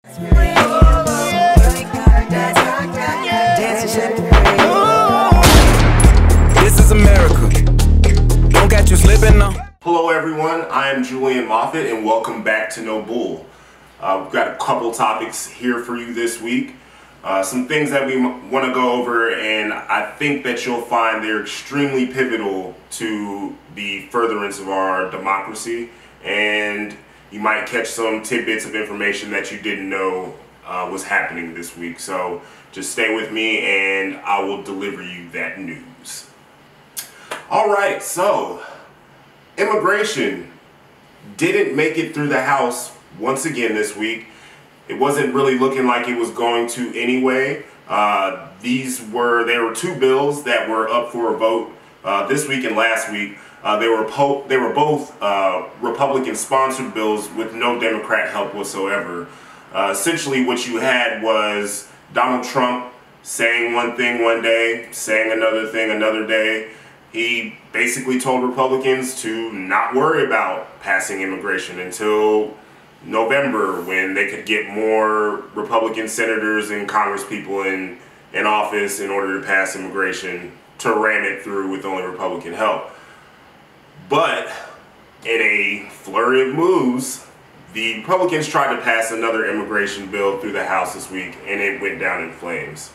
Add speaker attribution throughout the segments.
Speaker 1: This is America. Don't catch you slipping now.
Speaker 2: Hello everyone, I am Julian Moffit and welcome back to NOBULL. We've got a couple topics here for you this week. Some things that we want to go over, and I think that you'll find they're extremely pivotal to the furtherance of our democracy, and you might catch some tidbits of information that you didn't know was happening this week. So just stay with me and I will deliver you that news. Alright, so immigration didn't make it through the House once again this week. It wasn't really looking like it was going to anyway. There were two bills that were up for a vote this week and last week. They were both Republican-sponsored bills with no Democrat help whatsoever. Essentially, what you had was Donald Trump saying one thing one day, saying another thing another day. He basically told Republicans to not worry about passing immigration until November, when they could get more Republican senators and congresspeople in office in order to pass immigration, to ram it through with only Republican help. But in a flurry of moves, the Republicans tried to pass another immigration bill through the House this week, and it went down in flames.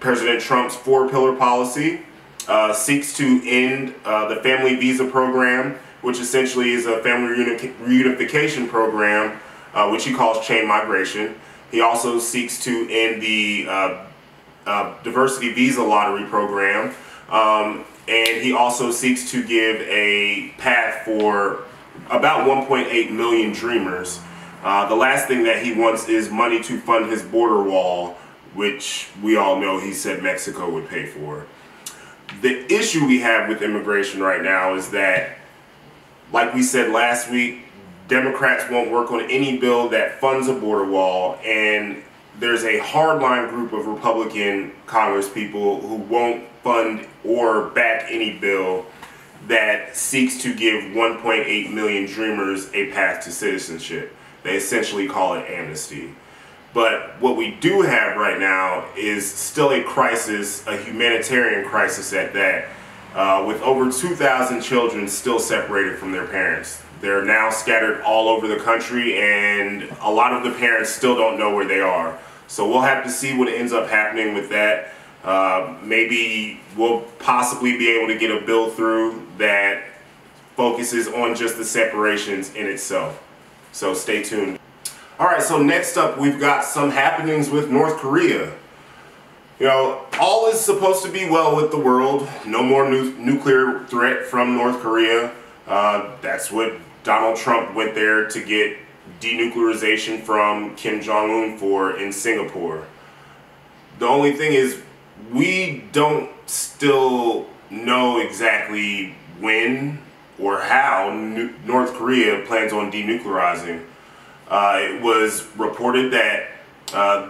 Speaker 2: President Trump's four-pillar policy seeks to end the family visa program, which essentially is a family reunification program, which he calls chain migration. He also seeks to end the diversity visa lottery program, and he also seeks to give a path for about 1.8 million dreamers. The last thing that he wants is money to fund his border wall, which we all know he said Mexico would pay for. The issue we have with immigration right now is that, like we said last week, Democrats won't work on any bill that funds a border wall, and there's a hardline group of Republican congresspeople who won't fund or back any bill that seeks to give 1.8 million dreamers a path to citizenship. They essentially call it amnesty. But what we do have right now is still a crisis, a humanitarian crisis at that, with over 2,000 children still separated from their parents. They're now scattered all over the country, and a lot of the parents still don't know where they are. So we'll have to see what ends up happening with that. Maybe we'll possibly be able to get a bill through that focuses on just the separations in itself. So stay tuned. Alright, so next up we've got some happenings with North Korea. You know, all is supposed to be well with the world. No more nuclear threat from North Korea. That's what Donald Trump went there to get denuclearization from Kim Jong-un for in Singapore. The only thing is, we don't still know exactly when or how North Korea plans on denuclearizing. It was reported that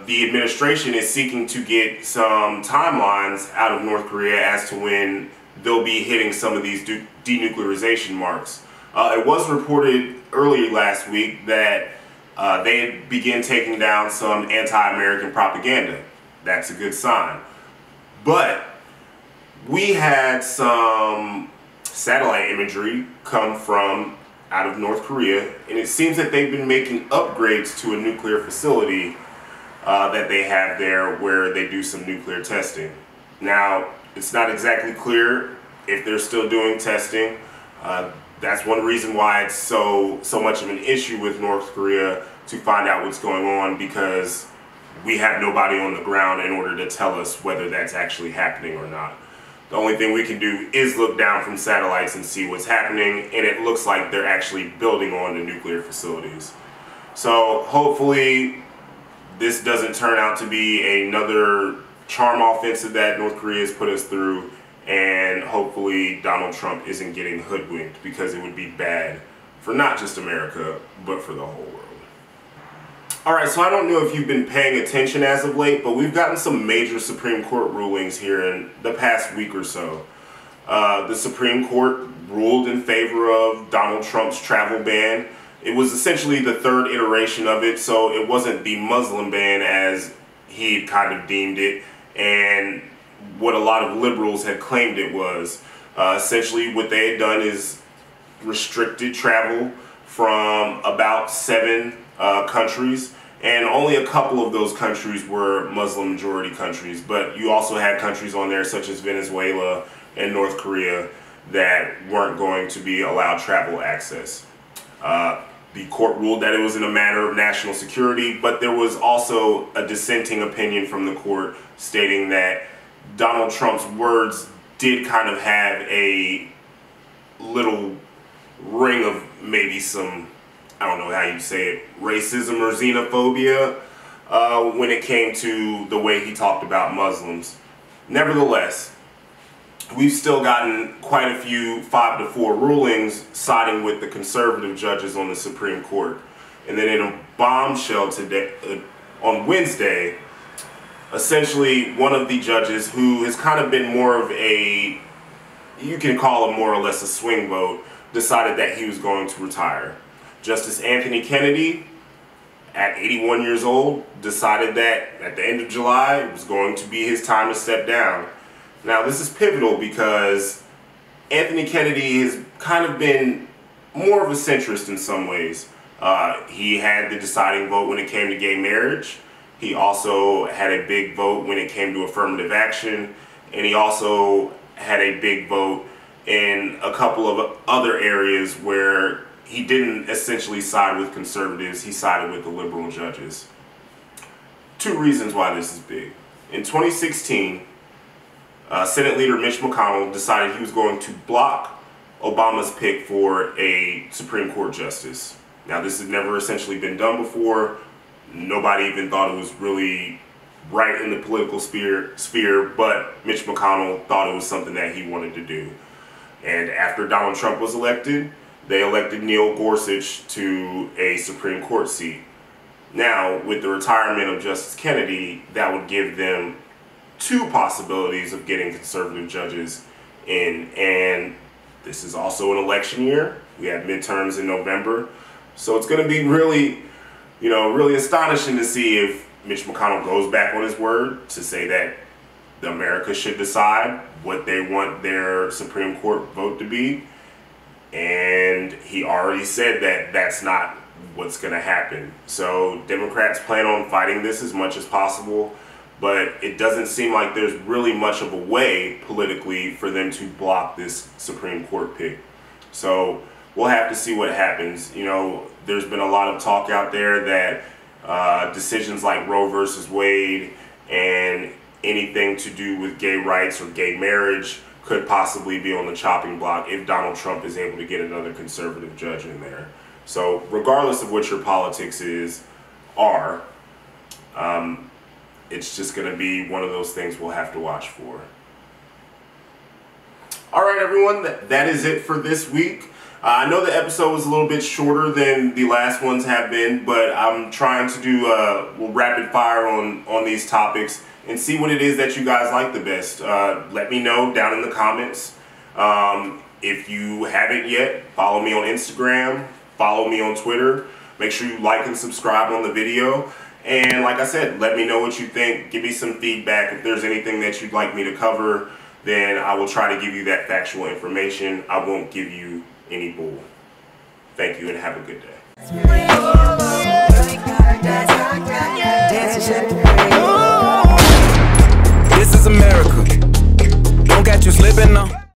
Speaker 2: the administration is seeking to get some timelines out of North Korea as to when they'll be hitting some of these denuclearization marks. It was reported earlier last week that they began taking down some anti-American propaganda. That's a good sign. But we had some satellite imagery come from out of North Korea, and it seems that they've been making upgrades to a nuclear facility that they have there where they do some nuclear testing. Now, it's not exactly clear if they're still doing testing. That's one reason why it's so much of an issue with North Korea to find out what's going on, because we have nobody on the ground in order to tell us whether that's actually happening or not. The only thing we can do is look down from satellites and see what's happening, and it looks like they're actually building on the nuclear facilities. So hopefully this doesn't turn out to be another charm offensive that North Korea has put us through, and hopefully Donald Trump isn't getting hoodwinked, because it would be bad for not just America, but for the whole world. Alright, so I don't know if you've been paying attention as of late, but we've gotten some major Supreme Court rulings here in the past week or so. The Supreme Court ruled in favor of Donald Trump's travel ban. It was essentially the third iteration of it, so it wasn't the Muslim ban as he had kind of deemed it, and what a lot of liberals had claimed it was. Essentially what they had done is restricted travel from about 7 countries, and only a couple of those countries were Muslim majority countries, but you also had countries on there such as Venezuela and North Korea that weren't going to be allowed travel access. The court ruled that it was in a matter of national security, but there was also a dissenting opinion from the court stating that Donald Trump's words did kind of have a little ring of maybe some, I don't know how you say it, racism or xenophobia when it came to the way he talked about Muslims. Nevertheless, we've still gotten quite a few 5-4 rulings siding with the conservative judges on the Supreme Court. And then in a bombshell today, on Wednesday, essentially one of the judges who has kind of been more of a, you can call him more or less a swing vote, decided that he was going to retire. Justice Anthony Kennedy, at 81 years old, decided that at the end of July it was going to be his time to step down. Now this is pivotal because Anthony Kennedy has kind of been more of a centrist in some ways. He had the deciding vote when it came to gay marriage. He also had a big vote when it came to affirmative action, and he also had a big vote in a couple of other areas where he didn't essentially side with conservatives, he sided with the liberal judges. 2 reasons why this is big. In 2016, Senate Leader Mitch McConnell decided he was going to block Obama's pick for a Supreme Court justice. Now this has never essentially been done before. Nobody even thought it was really right in the political sphere, but Mitch McConnell thought it was something that he wanted to do. And after Donald Trump was elected, they elected Neil Gorsuch to a Supreme Court seat. Now, with the retirement of Justice Kennedy, that would give them 2 possibilities of getting conservative judges in. And this is also an election year. We have midterms in November. So it's going to be really, really astonishing to see if Mitch McConnell goes back on his word to say that America should decide what they want their Supreme Court vote to be. And he already said that that's not what's going to happen. So Democrats plan on fighting this as much as possible, but it doesn't seem like there's really much of a way politically for them to block this Supreme Court pick. So we'll have to see what happens. There's been a lot of talk out there that decisions like Roe versus Wade and anything to do with gay rights or gay marriage could possibly be on the chopping block if Donald Trump is able to get another conservative judge in there. So regardless of what your politics are, it's just going to be one of those things we'll have to watch for. All right, everyone, that is it for this week. I know the episode was a little bit shorter than the last ones have been, but I'm trying to do rapid fire on these topics and see what it is that you guys like the best. Let me know down in the comments. If you haven't yet, follow me on Instagram, follow me on Twitter. Make sure you like and subscribe on the video. And like I said, let me know what you think. Give me some feedback. If there's anything that you'd like me to cover, then I will try to give you that factual information. I won't give you any bull. Thank you and have a good day.
Speaker 1: This is America. Don't catch you slipping now.